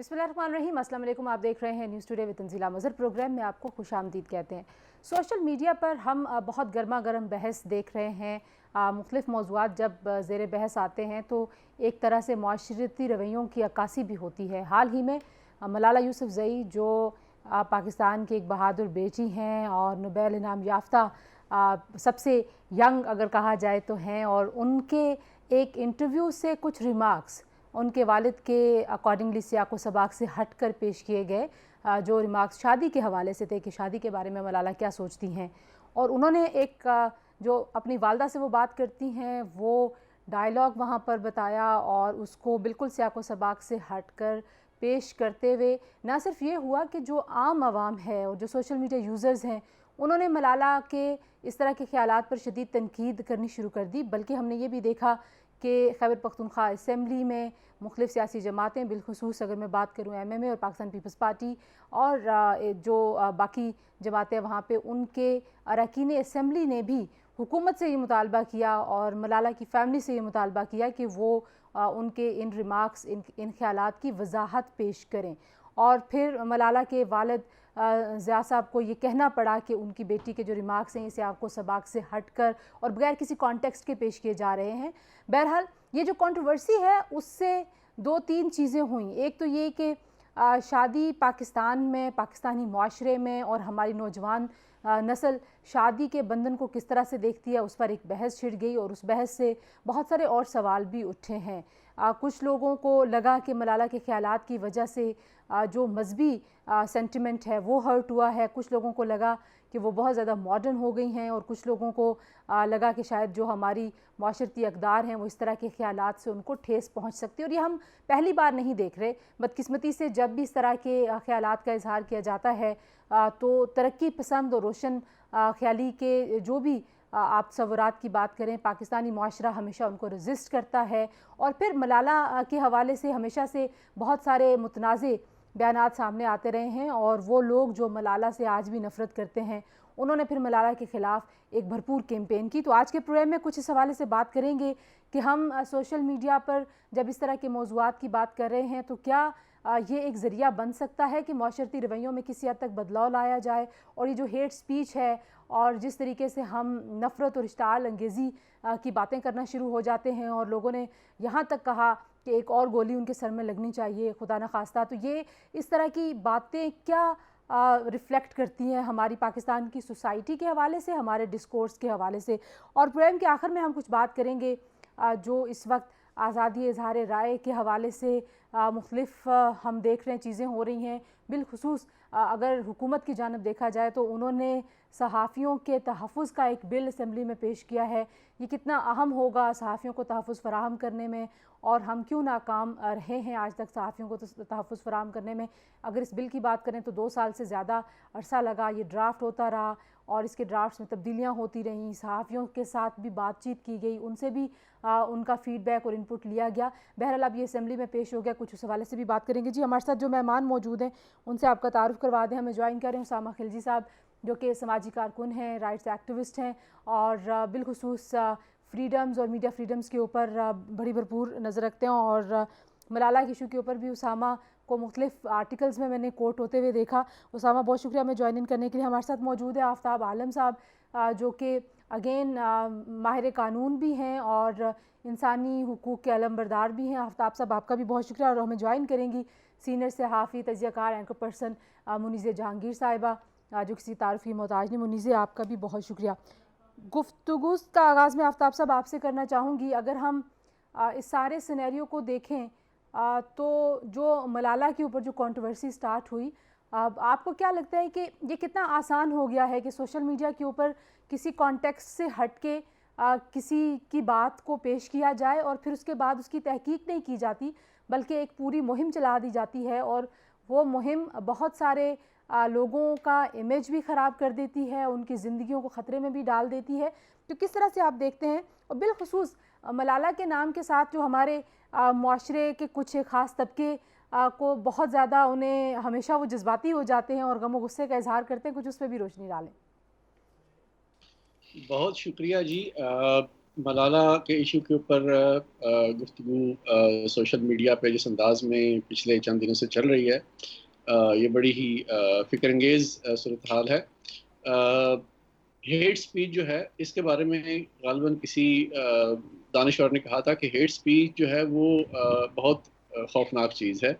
बिस्मिल्लाहिर्रहमानिर्रहीम, अस्सलाम वालेकुम। आप देख रहे हैं news today with Tanzeela Mazhar. Program में आपको खुशामदीद कहते हैं। सोशल मीडिया पर हम बहुत गर्मा गर्म बहस देख रहे हैं। मुख्तलिफ़ मौज़ूआत जब ज़ेर बहस आते हैं तो एक तरह से माशरती रवैयों की अक्कासी भी होती है। हाल ही में मलाला यूसुफ़ज़ई जो पाकिस्तान की एक बहादुर बेटी हैं और नोबेल इनाम याफ्ता सबसे यंग अगर कहा जाए तो हैं, और उनके एक इंटरव्यू से कुछ रिमार्क्स उनके वालिद के अकॉर्डिंगली सियाको सबाक से हटकर पेश किए गए, जो रिमार्क्स शादी के हवाले से थे कि शादी के बारे में मलाला क्या सोचती हैं। और उन्होंने एक जो अपनी वालदा से वो बात करती हैं वो डायलॉग वहाँ पर बताया, और उसको बिल्कुल सियाको सबाक से हटकर पेश करते हुए ना सिर्फ ये हुआ कि जो आम आवाम है और जो सोशल मीडिया यूज़र्स हैं उन्होंने मलाला के इस तरह के ख्यालात पर शदीद तनकीद करनी शुरू कर दी, बल्कि हमने ये भी देखा कि खैबर पख्तूनख्वा असम्बली में मुख्तलिफ़ सियासी जमातें, बिलखुसूस अगर मैं बात करूँ MMA और पाकिस्तान पीपल्स पार्टी और जो बाकी जमातें वहाँ पे, उनके अरकान असम्बली ने भी हुकूमत से ये मुतालबा किया और मलाला की फ़ैमिली से ये मुतालबा किया कि वो उनके इन रिमार्क्स, इन ख्यालात की वजाहत पेश करें। और फिर मलाला के वालिद ज़िया साहब को ये कहना पड़ा कि उनकी बेटी के जो रिमार्क्स हैं इसे आपको सबाक से हटकर और बगैर किसी कॉन्टेक्स्ट के पेश किए जा रहे हैं। बहरहाल ये जो कंट्रोवर्सी है उससे दो तीन चीज़ें हुई। एक तो ये कि शादी पाकिस्तान में, पाकिस्तानी माशरे में और हमारी नौजवान नस्ल शादी के बंधन को किस तरह से देखती है उस पर एक बहस छिड़ गई, और उस बहस से बहुत सारे और सवाल भी उठे हैं। कुछ लोगों को लगा कि मलाला के ख्यालात की वजह से जो मजहबी सेंटिमेंट है वो हर्ट हुआ है, कुछ लोगों को लगा कि वो बहुत ज़्यादा मॉडर्न हो गई हैं, और कुछ लोगों को लगा कि शायद जो हमारी माशरती अक़दार हैं वो इस तरह के ख्यालात से उनको ठेस पहुँच सकती है। और ये हम पहली बार नहीं देख रहे। बदकिस्मती से जब भी इस तरह के ख्यालात का इजहार किया जाता है तो तरक्की पसंद और रोशन ख्याली के जो भी आप तसव्वुरात की बात करें, पाकिस्तानी माशरा हमेशा उनको रजिस्ट करता है। और फिर मलाला के हवाले से हमेशा से बहुत सारे मुतनाज़े बयानात सामने आते रहे हैं, और वो लोग जो मलाला से आज भी नफ़रत करते हैं उन्होंने फिर मलाला के ख़िलाफ़ एक भरपूर कैंपेन की। तो आज के प्रोग्राम में कुछ इस हवाले से बात करेंगे कि हम सोशल मीडिया पर जब इस तरह के मौज़ूआत की बात कर रहे हैं तो क्या ये एक ज़रिया बन सकता है कि माशरती रवैयों में किसी हद तक बदलाव लाया जाए। और ये जो हेट स्पीच है और जिस तरीके से हम नफ़रत और इश्ताल अंगेज़ी की बातें करना शुरू हो जाते हैं, और लोगों ने यहाँ तक कहा कि एक और गोली उनके सर में लगनी चाहिए खुदा न खास्ता, तो ये इस तरह की बातें क्या रिफ़्लेक्ट करती हैं हमारी पाकिस्तान की सोसाइटी के हवाले से, हमारे डिस्कोर्स के हवाले से। और प्रोग्राम के आखिर में हम कुछ बात करेंगे जो इस वक्त आज़ादी इज़हार राय के हवाले से मुख्तलिफ़ हम देख रहे हैं चीज़ें हो रही हैं। बिलखुसूस अगर हुकूमत की जानिब देखा जाए तो उन्होंने सहाफ़ियों के तहफ़्फ़ुज़ का एक बिल असम्बली में पेश किया है। ये कितना अहम होगा सहाफ़ियों को तहफ़्फ़ुज़ फ़राहम करने में, और हम क्यों नाकाम रहे हैं आज तक सहाफ़ियों को तहफ़्फ़ुज़ फ़राहम करने में। अगर इस बिल की बात करें तो 2 साल से ज़्यादा अरसा लगा, ये ड्राफ्ट होता रहा और इसके ड्राफ्ट्स में तब्दीलियाँ होती रहीं। सहाफ़ियों के साथ भी बातचीत की गई, उनसे भी उनका फ़ीडबैक और इनपुट लिया गया। बहरहाल अब ये असम्बली में पेश हो गया, कुछ उस हवाले से भी बात करेंगे। जी, हमारे साथ जो मेहमान मौजूद हैं उनसे आपका तारुफ़ करवा दें। हमें ज्वाइन कर रहे हैं उसामा खिलजी साहब, जो कि समाजी कारकुन हैं, राइट्स एक्टिविस्ट हैं, और बिलखुसूस फ्रीडम्स और मीडिया फ्रीडम्स के ऊपर बड़ी भरपूर नज़र रखते हैं। और मलाला के इशू के ऊपर भी उसामा को मुख्तलिफ आर्टिकल्स में मैंने कोट होते हुए देखा। उसामा, बहुत शुक्रिया हमें ज्वाइन इन करने के लिए। हमारे साथ मौजूद है आफ्ताब आलम साहब, जो कि अगेन माहिर कानून भी हैं और इंसानी हुकूक़ के अलमबरदार भी हैं। आफ्ताब साहब, आपका भी बहुत शुक्रिया। और हमें ज्वाइन करेंगी सीनियर सहाफ़ी, तजियाकार, एंकर पर्सन मुनीज़ जहांगीर साहिबा, जो किसी तारुफ़ की मोहताज नहीं। मुनीज़, आपका भी बहुत शुक्रिया। गुफ्तगू का आगाज़ में आफ्ताब साहब आपसे करना चाहूँगी। अगर हम इस सारे सिनेरियो को देखें तो जो मलाला के ऊपर जो कंट्रोवर्सी स्टार्ट हुई, आपको क्या लगता है कि ये कितना आसान हो गया है कि सोशल मीडिया के ऊपर किसी कॉन्टेक्स्ट से हट के किसी की बात को पेश किया जाए और फिर उसके बाद उसकी तहकीक नहीं की जाती, बल्कि एक पूरी मुहिम चला दी जाती है, और वो मुहिम बहुत सारे लोगों का इमेज भी ख़राब कर देती है, उनकी ज़िंदगियों को ख़तरे में भी डाल देती है। तो किस तरह से आप देखते हैं, और बिलखुसूस मलाला के नाम के साथ जो हमारे मुआशरे के कुछ ख़ास तबके को बहुत ज़्यादा उन्हें हमेशा वो जज्बाती हो जाते हैं और गम व गुस्से का इजहार करते हैं, कुछ उस पर भी रोशनी डालें। बहुत शुक्रिया जी। मलाला के इशू के ऊपर गुफ्तगू सोशल मीडिया पे जिस अंदाज में पिछले चंद दिनों से चल रही है, ये बड़ी ही फिक्रंगेज सूरत हाल है। हेट स्पीच जो है, इसके बारे में गालिबन किसी दानिश्वर ने कहा था कि हेट स्पीच जो है वो बहुत खौफनाक चीज़ है,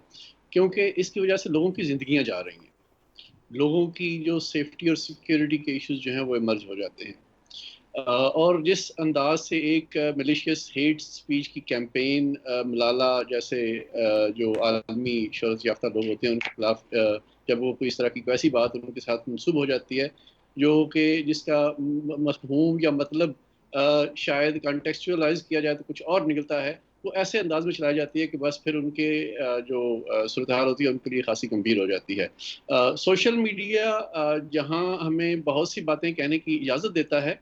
क्योंकि इसकी वजह से लोगों की ज़िंदगियां जा रही हैं, लोगों की जो सेफ्टी और सिक्योरिटी के इश्यूज जो हैं वो इमर्ज हो जाते हैं। और जिस अंदाज से एक मिलिशियस हेट स्पीच की कैंपेन मलाला जैसे जो आलमी शोहरत याफ्ता लोग होते हैं उनके खिलाफ, जब वो कोई इस तरह की कोई ऐसी बात उनके साथ मनसूब हो जाती है जो कि जिसका मफहूम या मतलब शायद कॉन्टेक्चुअलाइज किया जाए तो कुछ और निकलता है, वो ऐसे अंदाज में चलाई जाती है कि बस फिर उनके जो सूरत हाल होती है उनके लिए खासी गंभीर हो जाती है। सोशल मीडिया जहाँ हमें बहुत सी बातें कहने की इजाज़त देता है,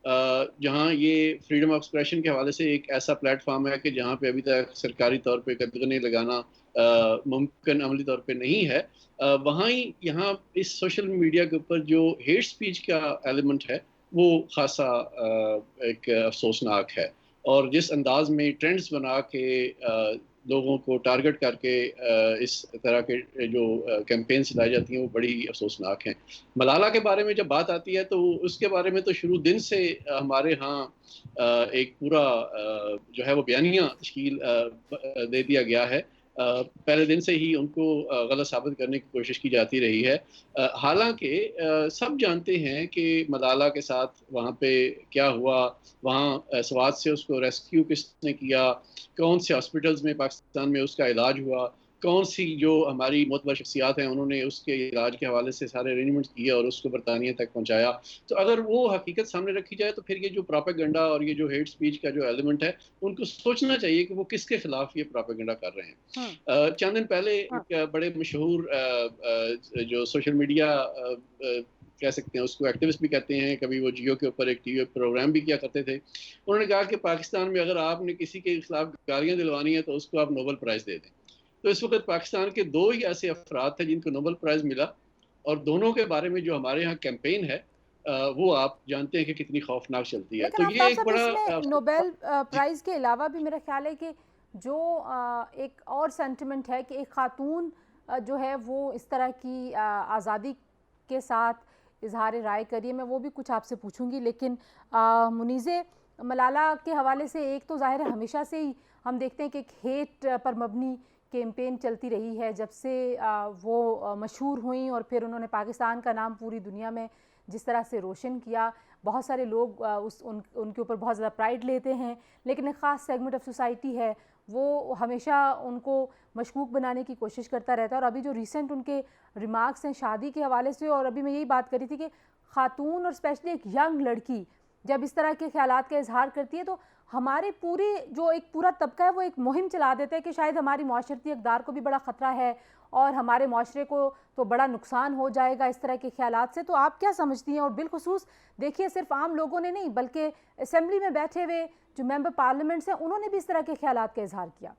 जहाँ ये फ्रीडम ऑफ एक्सप्रेशन के हवाले से एक ऐसा प्लेटफॉर्म है कि जहाँ पे अभी तक सरकारी तौर पे कदगने लगाना मुमकिन अमली तौर पे नहीं है, वहाँ ही यहाँ इस सोशल मीडिया के ऊपर जो हेट स्पीच का एलिमेंट है वो खासा एक अफसोसनाक है। और जिस अंदाज में ट्रेंड्स बना के लोगों को टारगेट करके इस तरह के जो कैंपेन चलाई जाती हैं वो बड़ी अफसोसनाक हैं। मलाला के बारे में जब बात आती है तो उसके बारे में तो शुरू दिन से हमारे यहाँ एक पूरा जो है वो बयानिया तश्कील दे दिया गया है। पहले दिन से ही उनको गलत साबित करने की कोशिश की जाती रही है। हालांकि सब जानते हैं कि मलाला के साथ वहाँ पे क्या हुआ, वहाँ स्वात से उसको रेस्क्यू किसने किया, कौन से हॉस्पिटल्स में पाकिस्तान में उसका इलाज हुआ, कौन सी जो हमारी मोतबर शख्सियात हैं उन्होंने उसके इलाज के हवाले से सारे अरेंजमेंट्स किए और उसको बरतानिया तक पहुँचाया। तो अगर वो हकीकत सामने रखी जाए तो फिर ये जो प्रोपेगेंडा और ये जो हेट स्पीच का जो एलिमेंट है उनको सोचना चाहिए कि वो किसके खिलाफ ये प्रोपेगेंडा कर रहे हैं। चंद दिन पहले एक बड़े मशहूर जो सोशल मीडिया कह सकते हैं, उसको एक्टिविस्ट भी कहते हैं, कभी वो जियो के ऊपर एक टीवी प्रोग्राम भी किया करते थे। उन्होंने कहा कि पाकिस्तान में अगर आपने किसी के खिलाफ गालियां दिलवानी है तो उसको आप नोबेल प्राइज़ दे दें। तो इस वक्त पाकिस्तान के दो ही ऐसे अफराद थे जिनको नोबेल प्राइज़ मिला, और दोनों के बारे में जो हमारे यहाँ कैंपेन है वो आप जानते हैं कि कितनी खौफनाक चलती है। लेकिन तो ये आफ्ताब एक साहब, बड़ा इसमें नोबेल प्राइज़ के अलावा भी मेरा ख्याल है कि जो एक और सेंटिमेंट है कि एक खातून जो है वो इस तरह की आज़ादी के साथ इजहार राय करिए, मैं वो भी कुछ आपसे पूछूंगी। लेकिन मुनीज़े, मलाला के हवाले से एक तो ज़ाहिर है हमेशा से ही हम देखते हैं कि एक हेट पर मबनी कैंपेन चलती रही है जब से वो मशहूर हुई, और फिर उन्होंने पाकिस्तान का नाम पूरी दुनिया में जिस तरह से रोशन किया। बहुत सारे लोग उनके ऊपर बहुत ज़्यादा प्राइड लेते हैं, लेकिन एक ख़ास सेगमेंट ऑफ सोसाइटी है वो हमेशा उनको मशकूक बनाने की कोशिश करता रहता है। और अभी जो रिसेंट उनके रिमार्क्स हैं शादी के हवाले से, और अभी मैं यही बात करी थी कि ख़ातून और स्पेशली एक यंग लड़की जब इस तरह के ख्यालात का इजहार करती है तो हमारे पूरे जो एक पूरा तबका है वो एक मुहिम चला देता है कि शायद हमारी माशरती इक़दार को भी बड़ा ख़तरा है और हमारे माशरे को तो बड़ा नुकसान हो जाएगा इस तरह के ख्यालात से। तो आप क्या समझती हैं? और बिलखुसूस देखिए, सिर्फ आम लोगों ने नहीं बल्कि असेंबली में बैठे हुए जो मेंबर पार्लियामेंट्स हैं उन्होंने भी इस तरह के ख्यालात का इजहार किया।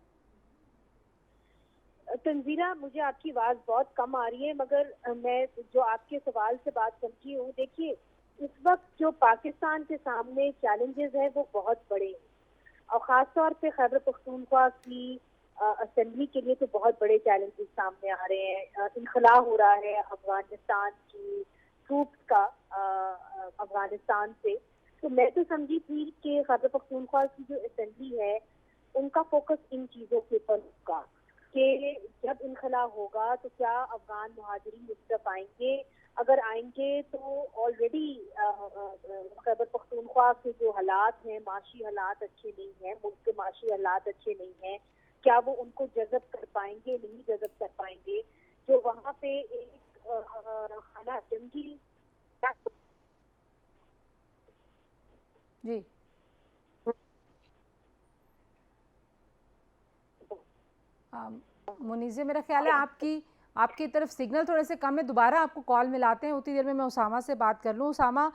तंजीरा, मुझे आपकी आवाज़ बहुत कम आ रही है, मगर मैं जो आपके सवाल से बात समझी हूँ। देखिए, इस वक्त जो पाकिस्तान के सामने चैलेंजेस हैं वो बहुत बड़े हैं, और ख़ास तौर पे खैबर पख्तूनख्वा की असेंबली के लिए तो बहुत बड़े चैलेंजेस सामने आ रहे हैं। इनखला हो रहा है अफगानिस्तान की ट्रूप्स का अफगानिस्तान से। तो मैं तो समझी थी कि खैबर पख्तूनख्वा की जो असेंबली है उनका फोकस इन चीज़ों के ऊपर होगा कि जब इनखला होगा तो क्या अफगान मुहाजिरीन इस तरफ आएंगे, अगर आएंगे तो ऑलरेडी खैबर पख्तूनख्वा के जो हालात हैं, माशी हालात अच्छे नहीं हैं, मुल्क के माशी हालात अच्छे नहीं हैं, क्या वो उनको जज़ब कर पाएंगे, नहीं जज़ब कर पाएंगे। जो वहाँ पे एक खाना जंगी जी मुनीज़े, मेरा ख्याल है आपकी तरफ सिग्नल थोड़े से कम है, दोबारा आपको कॉल मिलाते हैं। उतनी देर में मैं उसामा से बात कर लूँ। उसामा,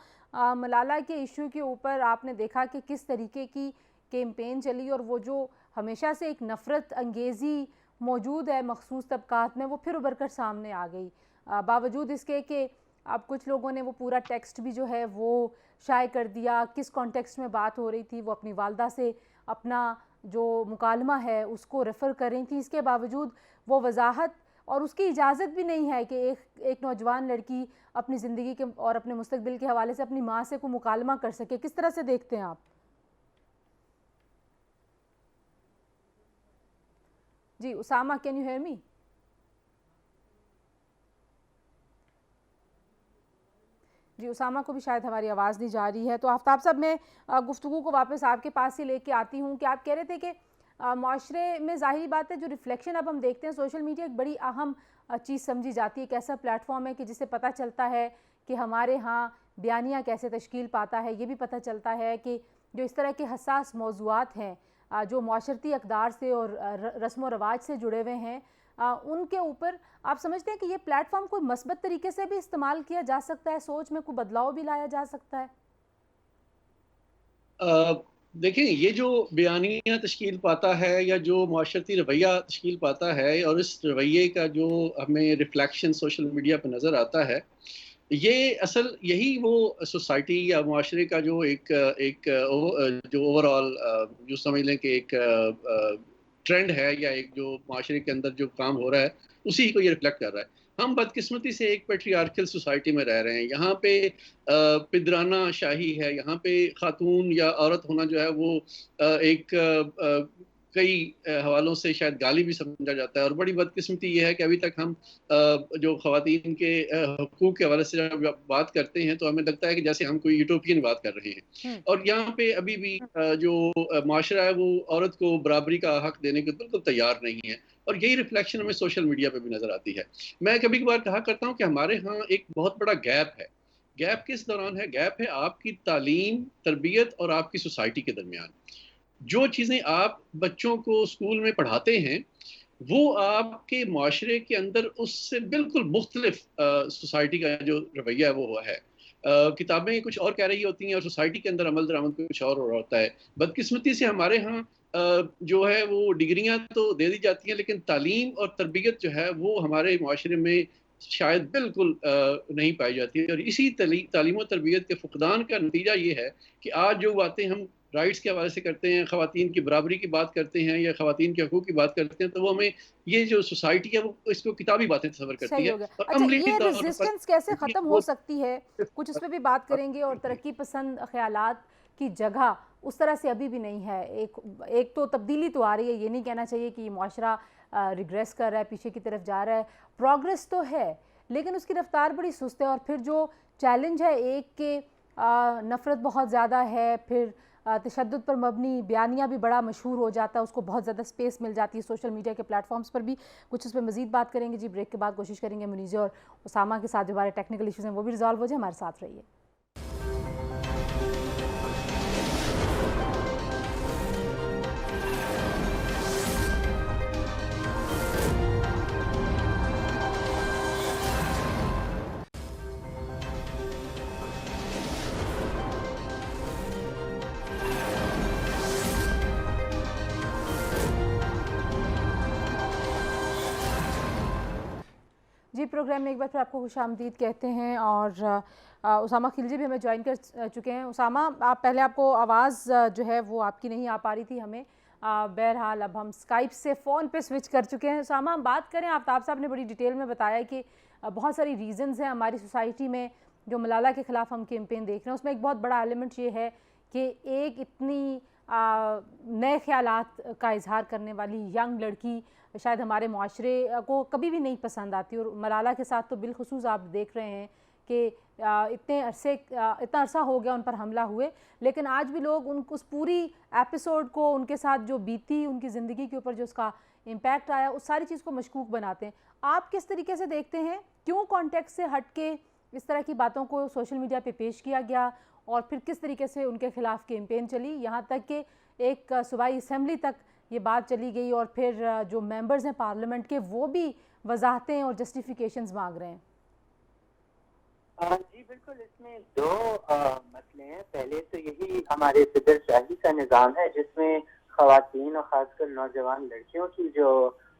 मलाला के इशू के ऊपर आपने देखा कि किस तरीके की कैंपेन चली, और वो जो हमेशा से एक नफ़रत अंगेज़ी मौजूद है मखसूस तबकात में वो फिर उभर कर सामने आ गई, बावजूद इसके कि अब कुछ लोगों ने वो पूरा टेक्स्ट भी जो है वो शाये कर दिया, किस कॉन्टेक्स्ट में बात हो रही थी, वो अपनी वालदा से अपना जो मुकालमा है उसको रेफ़र कर रही थी। इसके बावजूद वो वजाहत और उसकी इजाज़त भी नहीं है कि एक नौजवान लड़की अपनी ज़िंदगी के और अपने मुस्तकबिल के हवाले से अपनी माँ से कोई मुकालमा कर सके। किस तरह से देखते हैं आप? जी Usama, can you hear me? जी उसामा को भी शायद हमारी आवाज़ नहीं जा रही है। तो आफ्ताब साहब, मैं गुफ्तगू को वापस आपके पास ही लेके आती हूँ कि आप कह रहे थे कि माशरे में ज़ाहिरी बात है जो रिफ्लेक्शन अब हम देखते हैं, सोशल मीडिया एक बड़ी अहम चीज़ समझी जाती है। एक ऐसा प्लेटफॉर्म है कि जिससे पता चलता है कि हमारे यहाँ बयानिया कैसे तश्कील पाता है। ये भी पता चलता है कि जो इस तरह के हसास मौज़ूआत हैं जो माशरती अक़दार से और रस्म व रवाज से जुड़े हुए हैं, उनके ऊपर आप समझते हैं कि ये प्लेटफॉर्म कोई मस्बत तरीके से भी इस्तेमाल किया जा सकता है, सोच में कोई बदलाव भी लाया जा सकता है? देखिए, ये जो बयानिया तश्कील पाता है या जो माशरती रवैया तश्कील पाता है और इस रवैये का जो हमें रिफ्लेक्शन सोशल मीडिया पर नज़र आता है, ये असल यही वो सोसाइटी या माशरे का जो जो ओवरऑल जो समझ लें कि एक ट्रेंड है या एक जो माशरे के अंदर जो काम हो रहा है, उसी को ये रिफ्लेक्ट कर रहा है। हम बदकिस्मती से एक पैट्रियार्कल सोसाइटी में रह रहे हैं। यहाँ पे पिदराना शाही है, यहाँ पे खातून या औरत होना जो है वो कई हवालों से शायद गाली भी समझा जाता है। और बड़ी बदकिस्मती ये है कि अभी तक हम जो ख़वातीन के हकूक़ के हवाले से जब बात करते हैं तो हमें लगता है कि जैसे हम कोई यूटोपियन बात कर रहे हैं। और यहाँ पे अभी भी जो माशरा है वो औरत को बराबरी का हक देने को बिल्कुल तैयार नहीं है। और यही रिफ्लेक्शन हमें सोशल मीडिया पे भी नज़र आती है। मैं कभी कभार कहा करता हूँ कि हमारे यहाँ एक बहुत बड़ा गैप है। गैप किस दौरान है? गैप है आपकी तालीम, तरबियत और आपकी सोसाइटी के दरमियान। जो चीज़ें आप बच्चों को स्कूल में पढ़ाते हैं, वो आपके माशरे के अंदर उससे बिल्कुल मुख्तलिफ सोसाइटी का जो रवैया है वो है। किताबें कुछ और कह रही होती हैं और सोसाइटी के अंदर अमल दरामद कुछ और हो रहा होता है। बदकिस्मती से हमारे यहाँ जो है वो डिग्रियां तो दे दी जाती हैं, लेकिन तालीम और तरबियत जो है वो हमारे माशरे में शायद बिल्कुल नहीं पाई जाती है। और इसी तालीम और तरबियत के फुकदान का नतीजा ये है कि आज जो बातें हम राइट्स के हवाले से करते हैं, ख़वातीन की बराबरी की बात करते हैं या ख़वातीन के हकूक़ की बात करते हैं, तो वो हमें ये जो सोसाइटी है वो इसको किताबी बातें तस्वर करती सही है। हो गया। और अच्छा, अमली ये तौर रेजिस्टेंस पर कैसे ख़त्म हो सकती है? कुछ उस पर भी बात करेंगे। और तरक्की पसंद ख़यालात की जगह उस तरह से अभी भी नहीं है। एक तो तब्दीली तो आ रही है, ये नहीं कहना चाहिए कि माशरा रिग्रेस कर रहा है, पीछे की तरफ जा रहा है। प्रोग्रेस तो है, लेकिन उसकी रफ्तार बड़ी सुस्त है। और फिर जो चैलेंज है एक के नफ़रत बहुत ज़्यादा है, फिर तशद्दुद पर मबनी बयानिया भी बड़ा मशहूर हो जाता है, उसको बहुत ज़्यादा स्पेस मिल जाती है सोशल मीडिया के प्लेटफॉर्म्स पर भी। कुछ उस पर मज़ीद बात करेंगे जी। ब्रेक के बाद कोशिश करेंगे मुनीज़ा और उसामा के साथ जो हमारे टेक्निकल इशूज़ हैं वो भी रिजॉल्व हो जाए। हमारे साथ रहिए। जी प्रोग्राम में एक बार फिर आपको खुशामदीद कहते हैं। और उसामा खिलजी भी हमें ज्वाइन कर चुके हैं। उसामा, आप पहले आपको आवाज़ जो है वो आपकी नहीं आ पा रही थी हमें। बहरहाल अब हम स्काइप से फ़ोन पे स्विच कर चुके हैं। उसामा, हम बात करें, आफ्ताब साहब ने बड़ी डिटेल में बताया कि बहुत सारी रीज़न्स हैं हमारी सोसाइटी में जो मलाला के ख़िलाफ़ हम कैंपेन देख रहे हैं। उसमें एक बहुत बड़ा एलिमेंट ये है कि एक इतनी नए ख़यालात का इजहार करने वाली यंग लड़की शायद हमारे माशरे को कभी भी नहीं पसंद आती। और मलाला के साथ तो बिलखुसूस आप देख रहे हैं कि इतना अरसा हो गया उन पर हमला हुए, लेकिन आज भी लोग उस पूरी एपिसोड को, उनके साथ जो बीती, उनकी ज़िंदगी के ऊपर जो उसका इम्पैक्ट आया, उस सारी चीज़ को मशकूक बनाते हैं। आप किस तरीके से देखते हैं, क्यों कॉन्टेक्स्ट से हट के इस तरह की बातों को सोशल मीडिया पे पेश किया गया और फिर किस तरीके से उनके ख़िलाफ़ कैंपेन चली, यहाँ तक कि एक सूबाई असम्बली तक ये बात चली गई और फिर जो मेंबर्स हैं पार्लियामेंट के वो भी वजाहतें और जस्टिफिकेशंस मांग रहे हैं? जी बिल्कुल, इसमें दो मसले हैं। पहले तो यही हमारे फिदरशाही का निज़ाम है जिसमें ख़वातीन और ख़ासकर नौजवान लड़कियों की जो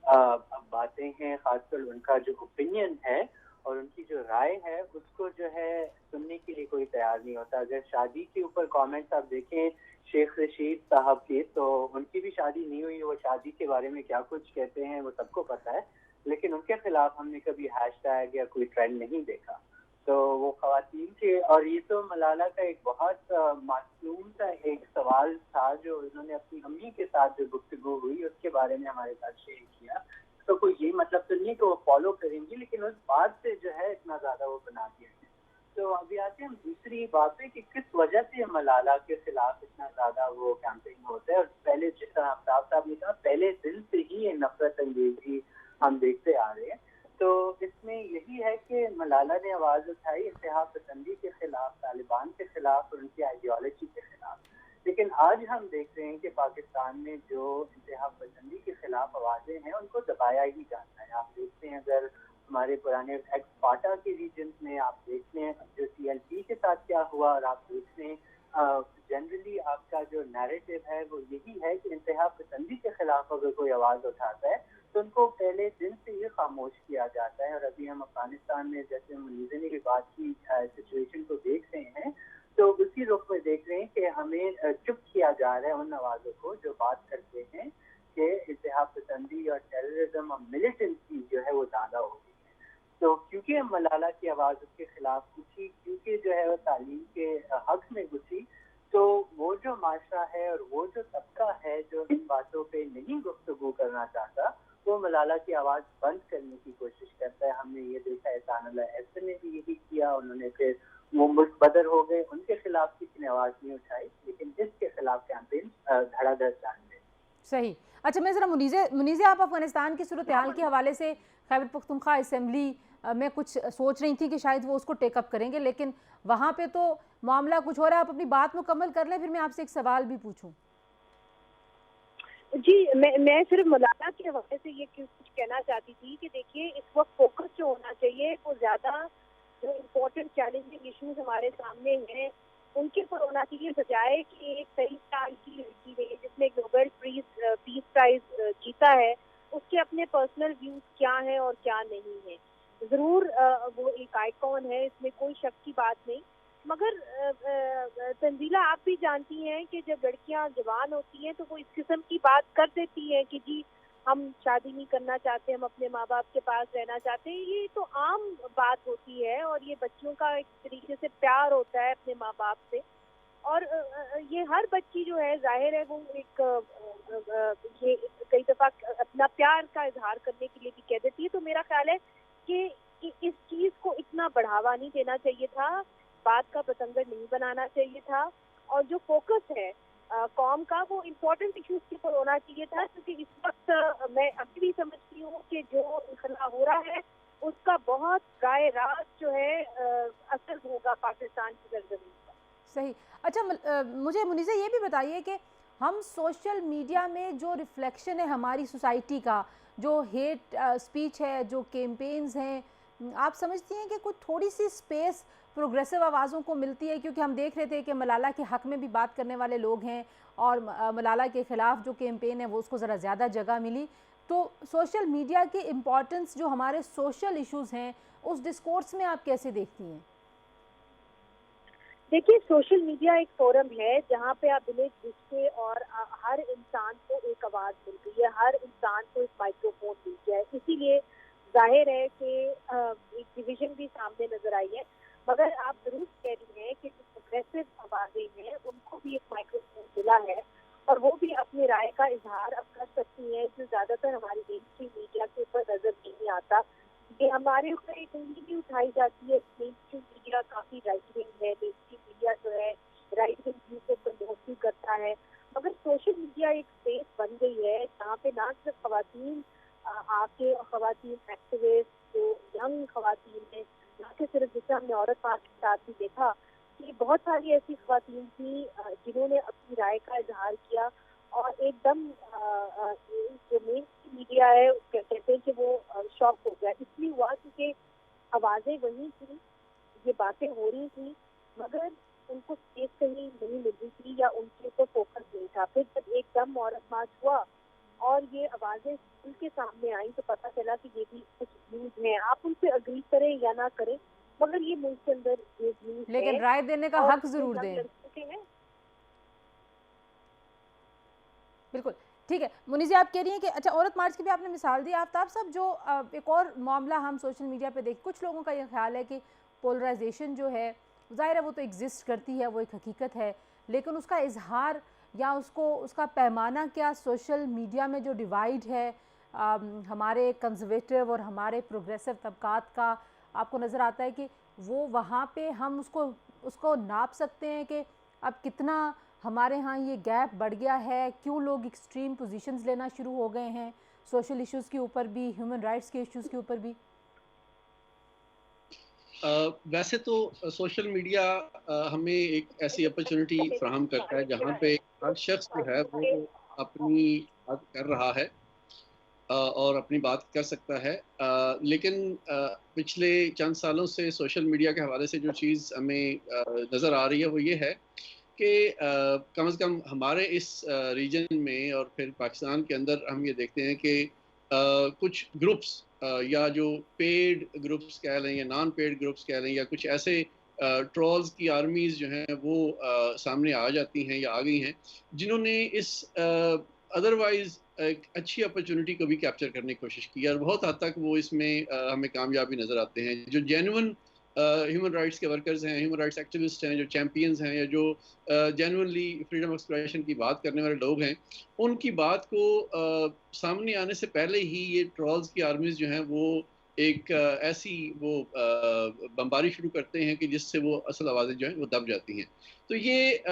बातें हैं, ख़ासकर उनका जो ओपिनियन है और उनकी जो राय है उसको जो है सुनने के लिए कोई तैयार नहीं होता। अगर शादी के ऊपर कमेंट्स आप देखें शेख रशीद साहब के, तो उनकी भी शादी नहीं हुई, वो शादी के बारे में क्या कुछ कहते हैं वो सबको पता है, लेकिन उनके खिलाफ हमने कभी हैशटैग या कोई ट्रेंड नहीं देखा। तो वो खवातीन के, और ये तो मलाला का एक बहुत मासूम सा एक सवाल था जो उन्होंने अपनी अम्मी के साथ जो गुफ्तगू हुई उसके बारे में हमारे साथ शेयर किया। तो कोई ये मतलब तो नहीं कि वो फॉलो करेंगी, लेकिन उस बात से जो है इतना ज्यादा वो बना दिया है। तो अभी आते हैं हम दूसरी बात पे कि किस वजह से मलाला के खिलाफ इतना ज्यादा वो कैंपेन होता है। और पहले जिस तरह आफ्ताब साहब ने कहा, पहले दिन से ही ये नफरत अंगेजी हम देखते आ रहे हैं। तो इसमें यही है कि मलाला ने आवाज उठाई इंतहा पसंदी के खिलाफ, तालिबान के खिलाफ और उनकी आइडियोलॉजी के खिलाफ। लेकिन आज हम देख रहे हैं कि पाकिस्तान में जो इंतहा पसंदी के खिलाफ आवाजें हैं उनको दबाया ही जाता है। आप देखते हैं अगर हमारे पुराने एक्स फाटा के रीजन में आप देखते हैं जो CLP के साथ क्या हुआ, और आप देखते हैं जनरली आपका जो नैरेटिव है वो यही है कि इंतहा पसंदी के खिलाफ अगर कोई आवाज उठाता है तो उनको पहले दिन से ही खामोश किया जाता है। और अभी हम अफगानिस्तान में जैसे मुनीज़ा ने भी बात की सिचुएशन को देख रहे हैं, तो उसी रुख में देख रहे हैं कि हमें चुप किया जा रहा है उन आवाज़ों को जो बात करते हैं कि इंतहा पसंदी और टेररिज्म और मिलिटेंसी जो है वो ज़्यादा हो गई है। तो क्योंकि मलाला की आवाज़ उसके खिलाफ उठी, क्योंकि जो है वो तालीम के हक में घुसी, तो वो जो माशरा है और वो जो तबका है जो इन बातों पे नहीं गुफ्तगू करना चाहता, वो मलाला की आवाज़ बंद करने की कोशिश करता है। हमने ये देखा है एहसानुल्लाह अहसन ने भी यही किया, उन्होंने फिर वो मुल्क बदर हो गए, उनके खिलाफ किसी ने आवाज़ नहीं उठाई, लेकिन इसके खिलाफ कैंपेन धड़ाधड़ चालू है। सही। अच्छा, मैं ज़रा मुनीज़ा आप अफ़गानिस्तान की सूरत हाल के हवाले से खैबर पख्तूनख्वा असम्बली में कुछ सोच रही थी कि शायद वो उसको टेकअप करेंगे, लेकिन वहाँ पे तो मामला कुछ हो रहा है। आप अपनी बात मुकम्मल कर लें, फिर मैं आपसे एक सवाल भी पूछूं। जी, मैं सिर्फ मलाला के हवाले से ये कुछ कहना चाहती थी कि देखिए इस वक्त फोकस जो होना चाहिए वो ज़्यादा जो इम्पोर्टेंट चैलेंजिंग इश्यूज हमारे सामने हैं उनके ऊपर होना चाहिए, बजाय कि एक 23 साल की लड़की ने जिसने नोबेल पीस प्राइज जीता है उसके अपने पर्सनल व्यूज क्या हैं और क्या नहीं है। ज़रूर वो एक आइकॉन है, इसमें कोई शक की बात नहीं, मगर तंजीला आप भी जानती हैं कि जब लड़कियां जवान होती हैं तो वो इस किस्म की बात कर देती हैं कि जी हम शादी नहीं करना चाहते, हम अपने माँ बाप के पास रहना चाहते हैं। ये तो आम बात होती है और ये बच्चियों का एक तरीके से प्यार होता है अपने माँ बाप से। और ये हर बच्ची जो है जाहिर है वो एक ये कई दफ़ा अपना प्यार का इजहार करने के लिए भी कह देती है। तो मेरा ख्याल है कि इस चीज़ को इतना बढ़ावा नहीं देना चाहिए था, बात का बतंगड़ नहीं बनाना चाहिए था, और जो फोकस है कौम का वो इम्पोर्टेंट इश्यूज के ऊपर होना चाहिए था। क्योंकि इस वक्त मैं अभी भी समझती हूँ कि जो इनकलाब हो रहा है उसका बहुत राय रात जो है असर होगा पाकिस्तान की सरजमीन पर। सही। अच्छा, मुझे मुनीज़ा ये भी बताइए कि हम सोशल मीडिया में जो रिफ्लेक्शन है हमारी सोसाइटी का, जो हेट स्पीच है, जो कैंपेन्स हैं, आप समझती हैं कि कुछ थोड़ी सी स्पेस प्रोग्रेसिव आवाज़ों को मिलती है? क्योंकि हम देख रहे थे कि मलाला के हक़ में भी बात करने वाले लोग हैं और मलाला के ख़िलाफ़ जो कैंपेन है वो उसको ज़रा ज़्यादा जगह मिली। तो सोशल मीडिया की इम्पॉर्टेंस जो हमारे सोशल इश्यूज़ हैं उस डिस्कोर्स में आप कैसे देखती हैं? देखिए, सोशल मीडिया एक फोरम है जहाँ पे आप बिना झिझके और हर इंसान को एक आवाज़ मिल गई है, हर इंसान को एक माइक्रोफोन मिल गया है। इसीलिए जाहिर है कि एक डिवीजन भी सामने नजर आई है। मगर आप जरूर कह रही हैं कि जो प्रोग्रेसिव आवाज़ें हैं उनको भी एक माइक्रोफोन मिला है और वो भी अपनी राय का इजहार अब कर सकती हैं, जो ज़्यादातर हमारी मेन स्ट्रीम मीडिया के ऊपर नजर नहीं आता। ये हमारे ऊपर एक उंगली भी उठाई जाती है। मेन स्ट्रीम मीडिया काफ़ी राइट विंग है, मेन स्ट्रीम मीडिया जो है राइट विंग व्यू को प्रमोट भी करता है। मगर सोशल मीडिया एक स्पेस बन गई है जहाँ पे ना सिर्फ खवातीन आके और खवातीन एक्टिविस्ट जो यंग खवातीन है, ना कि सिर्फ जैसे हमने औरत मार्च के साथ भी देखा कि बहुत सारी ऐसी खवातीन थी जिन्होंने अपनी राय का इजहार किया और एकदम जो मेन मीडिया है कहते हैं कि वो शॉक हो गया। इसलिए हुआ क्योंकि आवाज़ें वही थी, ये बातें हो रही थी, मगर उनको स्पेस कहीं नहीं मिल रही थी या उनके ऊपर फोकस नहीं था। फिर जब एकदम औरत मार्च हुआ और ये आवाज़ें उनके सामने आई तो पता चला कि ये भी कुछ व्यूज हैं, आप उनसे अग्री करें या ना करें, मगर ये मुल्क के अंदर ये व्यूज लेकिन राय देने का हक जरूर दें। बिल्कुल ठीक है। मुनीस जी, आप कह रही हैं कि अच्छा, औरत मार्च की भी आपने मिसाल दी। आफ्ताब साहब, जो एक और मामला हम सोशल मीडिया पे देख, कुछ लोगों का ये ख्याल है कि पोलराइजेशन जो है, ज़ाहिर है वो तो एग्जिस्ट करती है, वो एक हकीकत है, लेकिन उसका इजहार या उसका पैमाना क्या सोशल मीडिया में जो डिवाइड है हमारे कंजर्वेटिव और हमारे प्रोग्रेसिव तबकात का, आपको नज़र आता है कि वो वहाँ पे हम उसको नाप सकते हैं कि अब कितना हमारे यहाँ ये गैप बढ़ गया है? क्यों लोग एक्सट्रीम पोजीशंस लेना शुरू हो गए हैं सोशल इश्यूज़ के ऊपर भी, ह्यूमन राइट्स के इश्यूज़ के ऊपर भी? वैसे तो सोशल मीडिया हमें एक ऐसी अपॉर्चुनिटी फ्राहम करता है जहाँ पे हर शख्स जो है वो अपनी बात कर रहा है और अपनी बात कर सकता है। लेकिन पिछले चंद सालों से सोशल मीडिया के हवाले से जो चीज़ हमें नज़र आ रही है वो ये है कि कम से कम हमारे इस रीजन में और फिर पाकिस्तान के अंदर हम ये देखते हैं कि कुछ ग्रुप्स या जो पेड ग्रुप्स कह लें या नॉन पेड ग्रुप्स कह लें, या कुछ ऐसे ट्रोल्स की आर्मीज़ जो हैं वो सामने आ जाती हैं या आ गई हैं, जिन्होंने इस अदरवाइज़ एक अच्छी अपॉर्चुनिटी को भी कैप्चर करने की कोशिश की है, और बहुत हद तक वो इसमें हमें कामयाबी नज़र आते हैं। जो जेन्युइन ह्यूमन राइट्स के वर्कर्स हैं, ह्यूमन राइट्स एक्टिविस्ट हैं, जो चैम्पियंस हैं, या जो जेन्युइनली फ्रीडम ऑफ एक्सप्रेशन की बात करने वाले लोग हैं, उनकी बात को सामने आने से पहले ही ये ट्रोल्स की आर्मीज जो हैं वो एक ऐसी वो बमबारी शुरू करते हैं कि जिससे वो असल आवाज़ें जो हैं वो दब जाती हैं। तो ये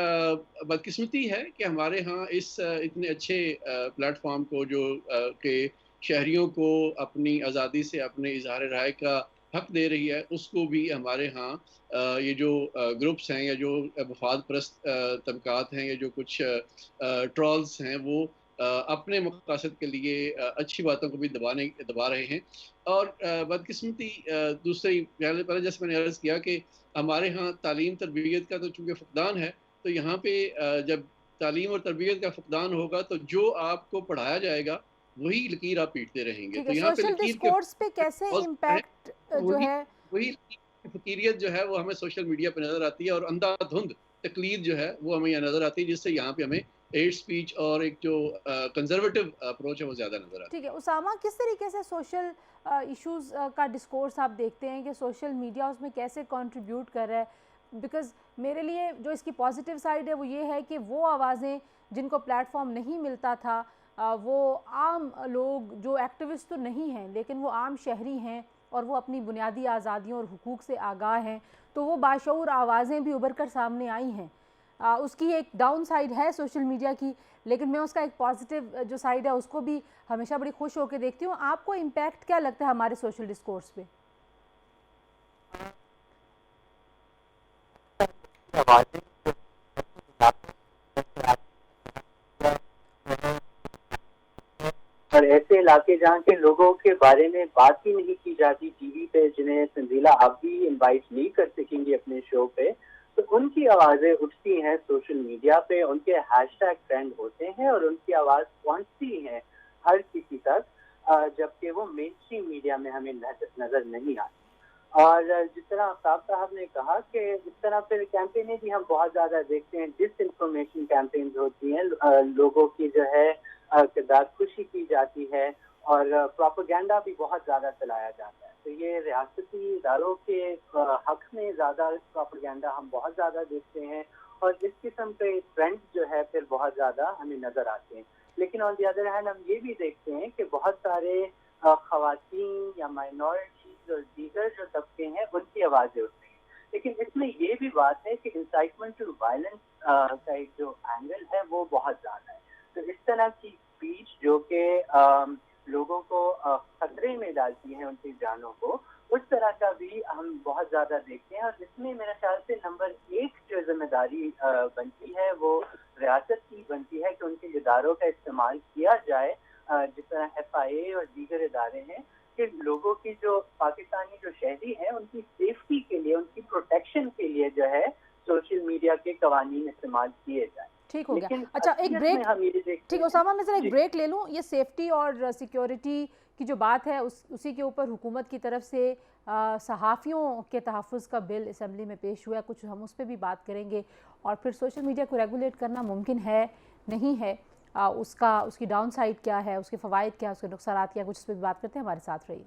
बदकिस्मती है कि हमारे यहाँ इस इतने अच्छे प्लेटफॉर्म को जो के शहरियों को अपनी आज़ादी से अपने इजहार राय का हक दे रही है, उसको भी हमारे यहाँ ये जो ग्रुप्स हैं या जो वफाद परस्त तबकात हैं या जो कुछ ट्रॉल्स हैं वो अपने मकसद के लिए अच्छी बातों को भी दबा रहे हैं। और बदकिस्मती दूसरी पहले जैसे मैंने अर्ज़ किया कि हमारे यहाँ तालीम तरबियत का तो चूँकि फ़ुक़दान है, तो यहाँ पे जब तालीम और तरबियत का फ़ुक़दान होगा तो जो आपको पढ़ाया जाएगा वही लकीर आप पीटते रहेंगे। ठीक तो है, यहाँ पे सोशल लकीर के डिस्कोर्स पे कैसे इम्पैक्ट जो वही है, वही फ़कीरियत जो है वो हमें सोशल मीडिया पे नज़र आती है, और अंधाधुंध तकलीद जो है वो हमें यहाँ नज़र आती है, जिससे यहाँ पे हमें हेट स्पीच और एक जो कंजर्वेटिव अप्रोच है वो ज़्यादा नज़र आता है। ठीक है उसामा, किस तरीके से सोशल इश्यूज़ का डिस्कोर्स आप देखते हैं कि सोशल मीडिया उसमें कैसे कंट्रीब्यूट कर रहा है? बिकॉज़ मेरे लिए जो इसकी पॉजिटिव साइड है वो ये है कि वो आवाज़ें जिनको प्लेटफॉर्म नहीं मिलता था, वो आम लोग जो एक्टिविस्ट तो नहीं हैं लेकिन वो आम शहरी हैं और वो अपनी बुनियादी आज़ादियों और हुकूक से आगाह हैं, तो वो बाशऊर आवाज़ें भी उभर कर सामने आई हैं। उसकी एक डाउन साइड है सोशल मीडिया की, लेकिन मैं उसका एक पॉजिटिव जो साइड है उसको भी हमेशा बड़ी खुश होकर देखती हूँ। आपको इम्पैक्ट क्या लगता है हमारे सोशल डिस्कोर्स पे? और ऐसे इलाके जहाँ के लोगों के बारे में बात ही नहीं की जाती टीवी पे, जिन्हें तंजीला आप भी इनवाइट नहीं कर सकेंगी अपने शो पे, तो उनकी आवाज़ें उठती हैं सोशल मीडिया पे, उनके हैशटैग ट्रेंड होते हैं और उनकी आवाज़ पहुँचती है हर किसी तक, जबकि वो मेन स्ट्रीम मीडिया में हमें नज़र नहीं आती। और जिस तरह आफ्ताब साहब ने कहा कि इस तरह फिर कैंपेनें भी हम बहुत ज़्यादा देखते हैं, डिस इन्फॉर्मेशन कैंपेन्स होती हैं, लोगों की जो है किरदार खुशी की जाती है और प्रोपेगेंडा भी बहुत ज़्यादा चलाया जाता है। तो ये रियासती इदारों के हक में ज़्यादा प्रोपेगेंडा हम बहुत ज़्यादा देखते हैं और इस किस्म के ट्रेंड जो है फिर बहुत ज़्यादा हमें नज़र आते हैं। लेकिन ऑन द अदर हैंड हम ये भी देखते हैं कि बहुत सारे ख़वातीन या माइनॉरिटीज़ और दीगर जो तबके हैं उनकी आवाज़ें उठती हैं। लेकिन इसमें ये भी बात है कि इंसाइटमेंट टू वायलेंस का एक जो एंगल है वो बहुत ज़्यादा है। तो इस तरह की स्पीच जो कि लोगों को खतरे में डालती है, उनकी जानों को, उस तरह का भी हम बहुत ज़्यादा देखते हैं। और इसमें मेरे ख्याल से नंबर 1 जो जिम्मेदारी बनती है वो रियासत की बनती है कि उनके इदारों का इस्तेमाल किया जाए, जिस तरह FIA और दीगर इदारे हैं, कि लोगों की जो पाकिस्तानी जो शहरी हैं उनकी सेफ्टी के लिए, उनकी प्रोटेक्शन के लिए जो है सोशल मीडिया के कवानीन इस्तेमाल किए जाए। ठीक हो गया। लेकिन अच्छा, एक ब्रेक, में हम ये देखते ठीक हैं उसामा, मैं जरा एक जी। ब्रेक ले लूँ। ये सेफ्टी और सिक्योरिटी की जो बात है उसी के ऊपर हुकूमत की तरफ से सहाफ़ियों के तहफ़्फ़ुज़ का बिल असम्बली में पेश हुआ है, कुछ हम उस पर भी बात करेंगे। और फिर सोशल मीडिया को रेगुलेट करना मुमकिन है नहीं है, उसकी डाउन साइड क्या है, उसके फ़वाइद क्या है, उसके नुकसानात क्या, कुछ उस पर भी बात करते हैं। हमारे साथ रहिए।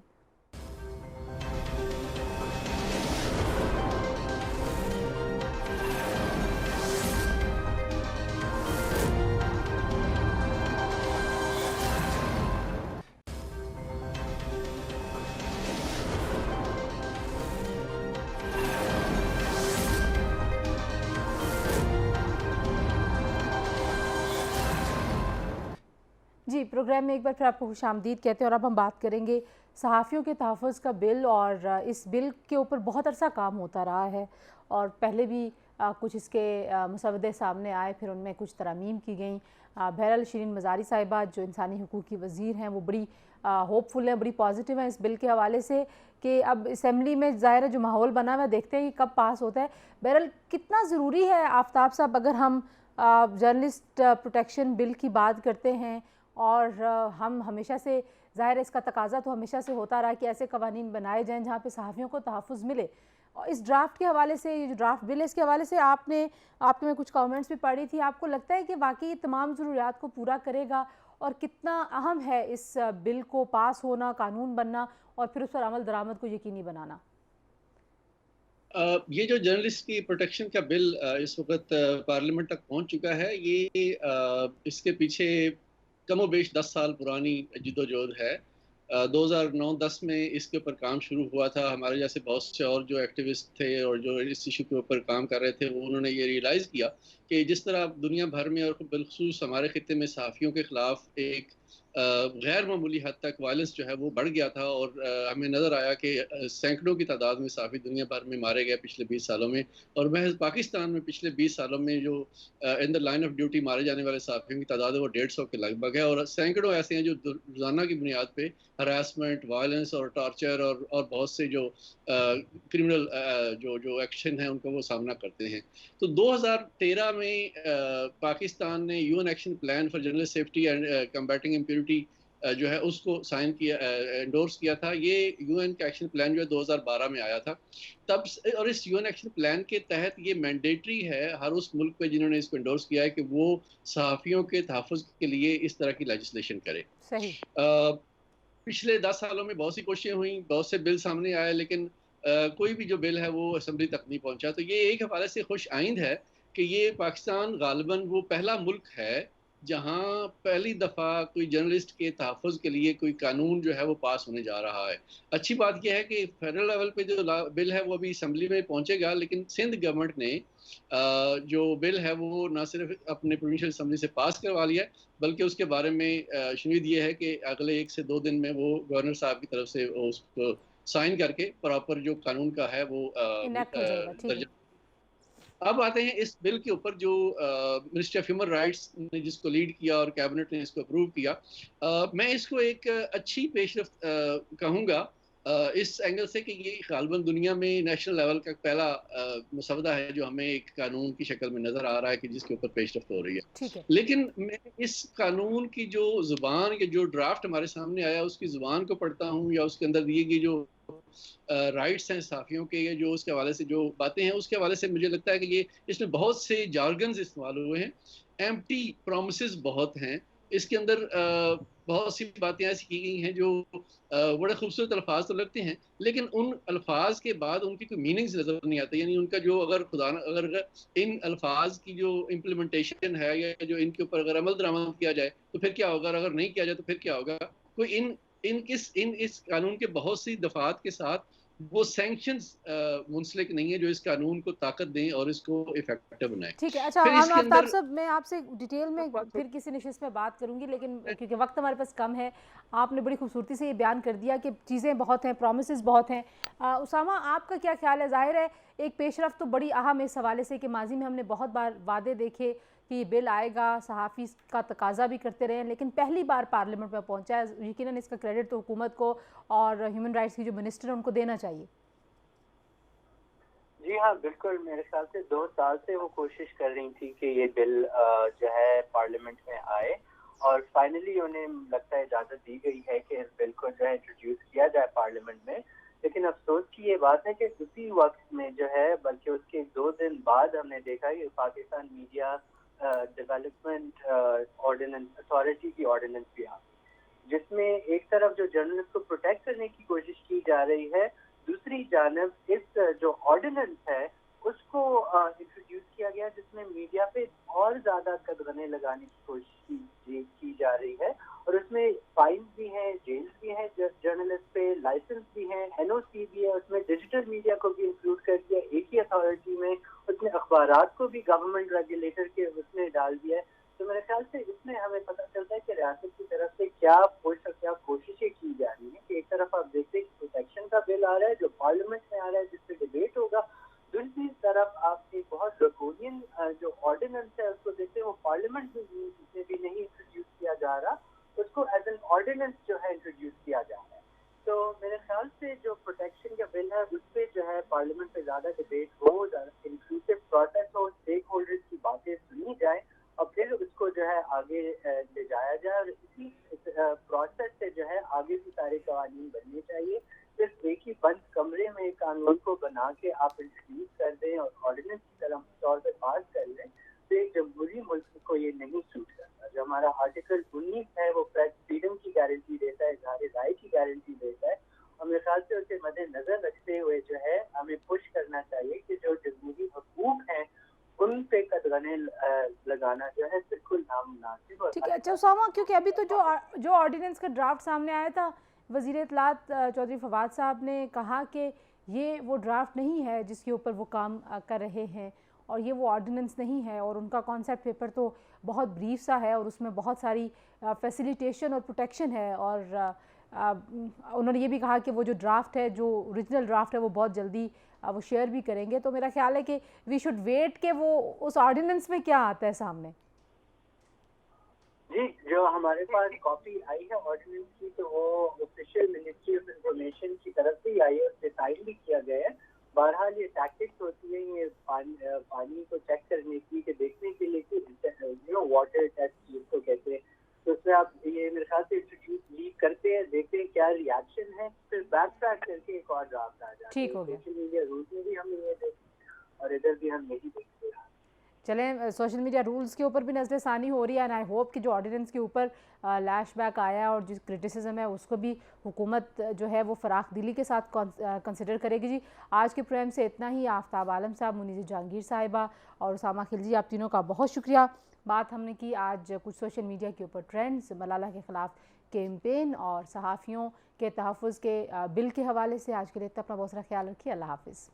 जी, प्रोग्राम में एक बार फिर आपको खुशामदीद कहते हैं और अब हम बात करेंगे सहाफ़ियों के तहफ़्फ़ुज़ का बिल। और इस बिल के ऊपर बहुत अरसा काम होता रहा है और पहले भी कुछ इसके मसवदे सामने आए, फिर उनमें कुछ तरमीम की गई। बहरहाल शिरीन मज़ारी साहिबा जो इंसानी हुकूक़ की वज़ीर हैं, वो बड़ी होपफुल हैं, बड़ी पॉजिटिव हैं इस बिल के हवाले से कि अब असम्बली में ज़ाहिर है जो माहौल बना हुआ है, देखते हैं कि कब पास होता है। बहरहाल कितना ज़रूरी है आफ्ताब साहब, अगर हम जर्नलिस्ट प्रोटेक्शन बिल की बात करते हैं और हम हमेशा से, ज़ाहिर है इसका तकाज़ा तो हमेशा से होता रहा कि ऐसे कवानीन बनाए जाएँ जहाँ पे सहाफ़ियों को तहफ़्फ़ुज़ मिले। और इस ड्राफ्ट के हवाले से, ये जो ड्राफ्ट बिल है, इसके हवाले से आपके मैं कुछ कमेंट्स भी पढ़ी थी। आपको लगता है कि वाकई ये तमाम ज़रूरियात को पूरा करेगा और कितना अहम है इस बिल को पास होना, कानून बनना और फिर उस पर अमल दरामद को यकीनी बनाना? ये जो जर्नलिस्ट की प्रोटेक्शन का बिल इस वक्त पार्लियामेंट तक पहुंच चुका है, ये इसके पीछे कमोबेश 10 साल पुरानी जद्दोजहद है। 2009-10 में इसके ऊपर काम शुरू हुआ था। हमारे जैसे बहुत से और जो एक्टिविस्ट थे और जो इस इशू के ऊपर काम कर रहे थे, वो उन्होंने ये रियलाइज़ किया कि जिस तरह दुनिया भर में और बिलखुसूस हमारे खित्ते में सहाफ़ियों के ख़िलाफ़ एक गैर मामूली हद तक वायलेंस जो है वो बढ़ गया था। और हमें नज़र आया कि सैकड़ों की तादाद में सहाफ़ी दुनिया भर में मारे गए पिछले 20 सालों में। और महज़ पाकिस्तान में पिछले 20 सालों में जो in the line of duty मारे जाने वाले सहाफ़ियों की तादाद है वो 150 के लगभग है। और सैकड़ों ऐसे हैं जो रोज़ाना की बुनियाद पे हरासमेंट, वायलेंस और टॉर्चर और बहुत से जो क्रिमिनल जो एक्शन है उनको वो सामना करते हैं। तो 2013 में पाकिस्तान ने UN action plan for journalist safety and combating impunity जो है उसको साइन किया, एंडोर्स किया था। ये यूएन का एक्शन प्लान जो है 2012 में आया था तब और इस यूएन एक्शन प्लान के तहत ये मैंडेटरी है हर उस मुल्क पे जिन्होंने इसको एंडोर्स किया है कि वो सहाफ़ियों के तहफ़्फ़ुज़ के लिए इस तरह की लेजिस्लेशन करे। सही। पिछले 10 सालों में बहुत सी कोशिशें हुई, बहुत से बिल सामने आए, लेकिन कोई भी जो बिल है वो असेंबली तक नहीं पहुंचा। तो ये एक हवाले से खुश आइंद है कि ये पाकिस्तान गालिबन वो पहला मुल्क है जहां पहली दफ़ा कोई जर्नलिस्ट के तहफ़्फ़ुज़ के लिए कोई कानून जो है वो पास होने जा रहा है। अच्छी बात यह है कि फेडरल लेवल पे जो बिल है वो अभी असेंबली में पहुंचेगा, लेकिन सिंध गवर्नमेंट ने जो बिल है वो ना सिर्फ अपने प्रोविंशियल असेंबली से पास करवा लिया है, बल्कि उसके बारे में शुमीद ये है कि अगले 1 से 2 दिन में वो गवर्नर साहब की तरफ से उसको साइन करके प्रॉपर जो कानून का है वो इनेक्ट हो जाएगा। ठीक है। अब आते हैं इस बिल के ऊपर जो मिनिस्ट्री ऑफ ह्यूमन राइट्स ने जिसको लीड किया और कैबिनेट ने इसको अप्रूव किया। मैं इसको एक अच्छी पेशरफ्त कहूँगा इस एंगल से कि ये गालिबन दुनिया में नेशनल लेवल का पहला मसवदा है जो हमें एक कानून की शक्ल में नज़र आ रहा है कि जिसके ऊपर पेशरफ्त हो रही है। ठीक है। लेकिन मैं इस कानून की जो ज़ुबान या जो ड्राफ्ट हमारे सामने आया उसकी ज़ुबान को पढ़ता हूँ या उसके अंदर दिए गए जो राइट्स हैं सहाफ़ियों के, जो उसके हवाले से जो बातें हैं उसके हवाले से मुझे लगता है कि ये इसमें बहुत से जार्गन्स इस्तेमाल हुए हैं, एम्प्टी प्रोमिसेस बहुत हैं इसके अंदर। बहुत सी बातें ऐसी की गई हैं जो बड़े खूबसूरत अल्फाज तो लगते हैं, लेकिन उन अल्फाज के बाद उनकी कोई मीनिंग्स नज़र नहीं आते। यानी उनका जो अगर इन अल्फाज की जो इम्प्लीमेंटेशन है या जो इनके ऊपर अगर अमल दरामद किया जाए तो फिर क्या होगा, अगर नहीं किया जाए तो फिर क्या होगा। कोई इस कानून के बहुत सी दफात के साथ वो सैंक्शंस मुंसलिक नहीं है जो इस कानून को ताकत दें और इसको इफेक्टिव बनाएं। ठीक है। अच्छा, फिर हम इसके आफ्ताब अंदर साहब, मैं आपसे डिटेल में फिर किसी नशिस्त में बात करूंगी, लेकिन क्योंकि वक्त हमारे पास कम है, आपने बड़ी खूबसूरती से ये बयान कर दिया कि चीज़ें बहुत हैं, प्रोमिसेस बहुत हैं। उसामा, आपका क्या ख्याल है? ज़ाहिर है एक पेशरफ्त तो बड़ी अहम है इस हवाले से कि माजी में हमने बहुत बार वादे देखे कि ये बिल आएगा, सहाफ़ी का तकाजा भी करते रहे, लेकिन पहली बार पार्लियामेंट में पहुँचा है। यकीनन इसका क्रेडिट तो हुकूमत को और ह्यूमन राइट्स की जो मिनिस्टर है उनको देना चाहिए। जी हाँ, बिल्कुल। मेरे ख्याल से 2 साल से वो कोशिश कर रही थी कि ये बिल जो है पार्लियामेंट में आए, और फाइनली उन्हें लगता है इजाज़त दी गई है कि इस बिल को जो है इंट्रोड्यूस किया जाए पार्लियामेंट में। लेकिन अफ़सोस की ये बात है कि उसी वक़्त में जो है, बल्कि उसके 2 दिन बाद हमने देखा कि Pakistan media development ordinance authority की ऑर्डिनेंस भी आ गई, जिसमें एक तरफ जो जर्नलिस्ट को प्रोटेक्ट करने की कोशिश की जा रही है, दूसरी जानब इस जो ऑर्डिनेंस है उसको इंट्रोड्यूस किया गया, जिसमें मीडिया पे और ज्यादा कदगने लगाने की कोशिश की जा रही है, और उसमें फाइन भी है, जेल भी है जर्नलिस्ट पे, लाइसेंस भी है, एनओसी भी है, उसमें डिजिटल मीडिया को भी इंक्लूड कर दिया एक ही अथॉरिटी में, उसमें अखबारात को भी गवर्नमेंट रेगुलेटर के उसमें डाल दिया है। तो मेरे ख्याल से इसमें हमें पता चलता है कि रियासत की तरफ से क्या कोशिशें की जा रही हैं कि एक तरफ आप देखते हैं कि प्रोटेक्शन का बिल आ रहा है जो पार्लियामेंट में आ रहा है, जिसपे डिबेट होगा, दूसरी तरफ आप एक बहुत ड्रैकोनियन जो ऑर्डिनेंस है उसको देखते हैं, वो पार्लियामेंट में भी नहीं इंट्रोड्यूस किया जा रहा, उसको एज एन ऑर्डिनेंस जो है इंट्रोड्यूस किया जा रहा है। तो मेरे ख्याल से जो प्रोटेक्शन का बिल है उस पर जो है पार्लियामेंट में ज्यादा डिबेट हो, ज्यादा इंक्लूसिव प्रोसेस हो, स्टेक होल्डर्स की बातें सुनी जाए और फिर उसको जो है आगे ले जाया जाए, और इसी प्रोसेस से जो है आगे भी सारे कानून बनने चाहिए। सिर्फ एक ही बंद कमरे में कानून को बना के आप इंट्रोड्यूस कर दें और ऑर्डिनेंस की तरह तौर पर पास कर लें, तो एक जमहूरी मुल्क को ये नहीं सूट करता। जो हमारा आर्टिकल 19 है वो प्रेस फ्रीडम की गारंटी देता है, इज़हार राय की गारंटी देता है, और मेरे ख्याल से उसे मद्देनजर रखते हुए जो है हमें पुश करना चाहिए कि जो जमहूरी हकूक हैं उन पे कदगने लगाना जो है बिल्कुल नामुनासिब। ठीक है। अच्छा उसामा, क्योंकि अभी तो जो ऑर्डिनेंस का ड्राफ्ट सामने आया था, वज़ीर इत्तलात चौधरी फवाद साहब ने कहा कि ये वो ड्राफ्ट नहीं है जिसके ऊपर वो काम कर रहे हैं, और ये वो ऑर्डिनेंस नहीं है, और उनका कॉन्सेप्ट पेपर तो बहुत ब्रीफ सा है और उसमें बहुत सारी फैसिलिटेशन और प्रोटेक्शन है, और उन्होंने ये भी कहा कि वो जो ड्राफ्ट है, जो ओरिजिनल ड्राफ्ट है, वो बहुत जल्दी वो शेयर भी करेंगे। तो मेरा ख्याल है कि वी शुड वेट कि वो उस ऑर्डिनेंस में क्या आता है सामने। जी, जो हमारे पास कॉपी आई है ऑर्डिनेंस की, तो वो ऑफिशियल मिनिस्ट्री ऑफ इंफॉर्मेशन की तरफ से ही आई है, उससे साइन भी किया गया है। बहरहाल ये टैक्टिक्स होती है ये पानी को चेक करने की, कि देखने के लिए कि वाटर टेस्ट जिसको कहते हैं, तो उसमें आप ये मेरे ख्याल से इंट्रोड्यूस लीक करते हैं, देखते हैं क्या रिएक्शन है, फिर बैक ट्रैक करके एक और ड्राफ्ट आ जाता है। ठीक हो गया। सोशल मीडिया रूल्स में भी हम ये देखते और इधर भी हम यही देखते हैं। चलें, सोशल मीडिया रूल्स के ऊपर भी नज़रसानी हो रही है, एंड आई होप कि जो ऑर्डिनेंस के ऊपर लैश बैक आया है और जो क्रिटिसिज्म है उसको भी हुकूमत जो है वो फराख दिली के साथ कंसिडर करेगी। जी, आज के प्रोग्राम से इतना ही। आफ्ताब आलम साहब, मुनीज़ जहांगीर साहिबा और उसामा खिलजी, आप तीनों का बहुत शुक्रिया। बात हमने की आज कुछ सोशल मीडिया के ऊपर ट्रेंड्स, मलाला के ख़िलाफ़ कैंपेन और सहाफ़ियों के तहफ़्फ़ुज़ के बिल के हवाले से। आज के लिए इतना, अपना बहुत सारा ख्याल रखिए। अल्लाह हाफ़िज़।